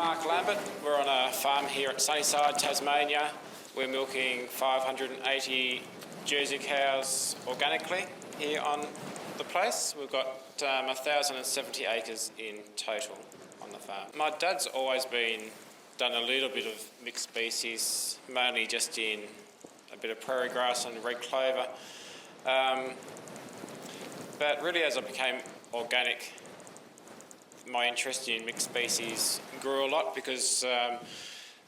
Mark Lambert. We're on a farm here at Sunnyside, Tasmania. We're milking 580 Jersey cows organically here on the place. We've got 1,070 acres in total on the farm. My dad's always done a little bit of mixed species, mainly just in a bit of prairie grass and red clover. But really as I became organic, my interest in mixed species grew a lot because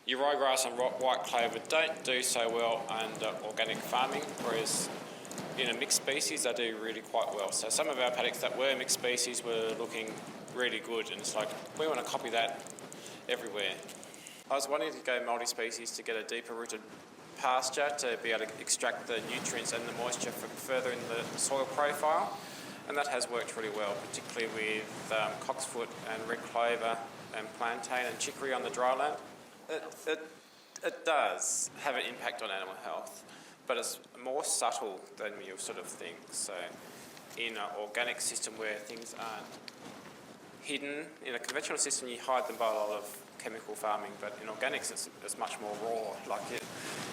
your ryegrass and white clover don't do so well under organic farming, whereas in a mixed species they do really quite well. So some of our paddocks that were mixed species were looking really good, and it's like we want to copy that everywhere. I was wanting to go multi-species to get a deeper rooted pasture to be able to extract the nutrients and the moisture further in the soil profile, and that has worked really well, particularly with cocksfoot and red clover and plantain and chicory on the dry land. It does have an impact on animal health, but it's more subtle than you sort of think. So in an organic system where things aren't hidden, in a conventional system you hide them by a lot of chemical farming, but in organics it's much more raw. Like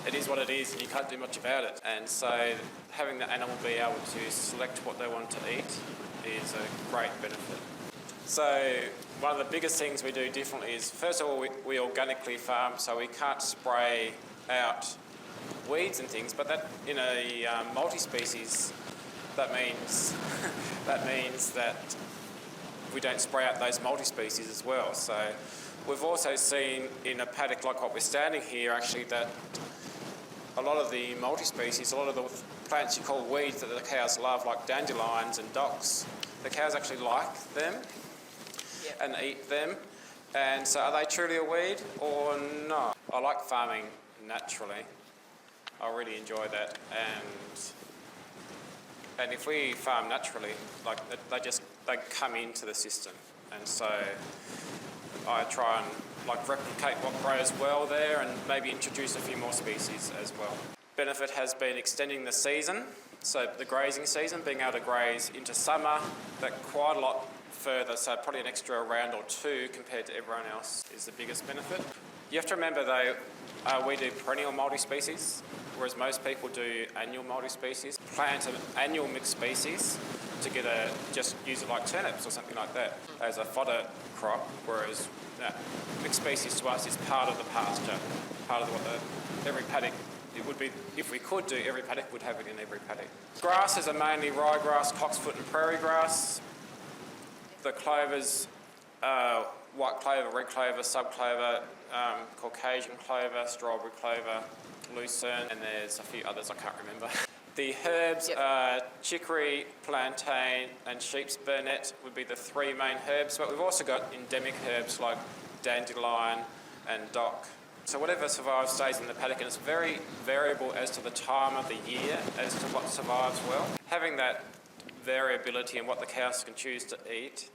it is what it is and you can't do much about it. And so having the animal be able to select what they want to eat is a great benefit. So one of the biggest things we do differently is, first of all, we organically farm, so we can't spray out weeds and things, but that in a multi-species, that means that we don't spray out those multi-species as well. So we've also seen in a paddock like what we're standing here, actually, that a lot of the multi-species, a lot of the plants you call weeds that the cows love, like dandelions and docks, the cows actually like them and eat them. And so are they truly a weed or not? I like farming naturally. I really enjoy that. And if we farm naturally, like they come into the system. And so I try and replicate what grows well there and maybe introduce a few more species as well. Benefit has been extending the season, so the grazing season, being able to graze into summer, that quite a lot further, so probably an extra round or two compared to everyone else is the biggest benefit. You have to remember though, we do perennial multi-species, whereas most people do annual multi-species. Plant an annual mixed species to just use it like turnips or something like that as a fodder crop, whereas mixed species to us is part of the pasture, part of what every paddock, it would be, if we could do, every paddock would have it in every paddock. Grasses are mainly ryegrass, cocksfoot and prairie grass. The clovers, white clover, red clover, subclover, Caucasian clover, strawberry clover, lucerne, and there's a few others I can't remember. The herbs are chicory, plantain and sheep's burnet would be the three main herbs, but we've also got endemic herbs like dandelion and dock. So whatever survives stays in the paddock, and it's very variable as to the time of the year as to what survives well. Having that variability in what the cows can choose to eat,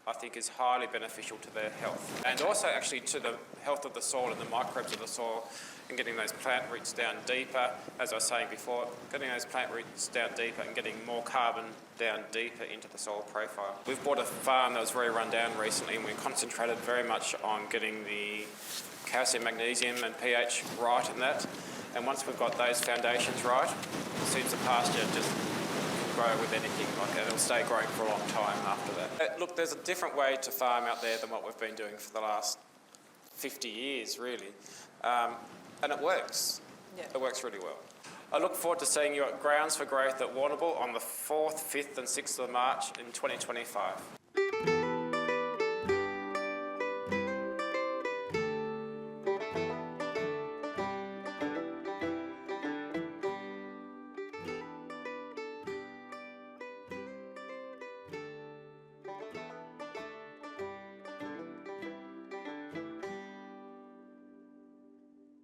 I think is highly beneficial to their health, and also actually to the health of the soil and the microbes of the soil, and getting those plant roots down deeper, as I was saying before, getting those plant roots down deeper and getting more carbon down deeper into the soil profile. We've bought a farm that was very run down recently, and we concentrated very much on getting the calcium, magnesium and pH right in that, and once we've got those foundations right, it suits the pasture just grow with anything, it'll stay growing for a long time after that. Look, there's a different way to farm out there than what we've been doing for the last 50 years, really. And it works. Yeah. It works really well. I look forward to seeing you at Grounds for Growth at Warrnambool on the 4th, 5th and 6th of March in 2025.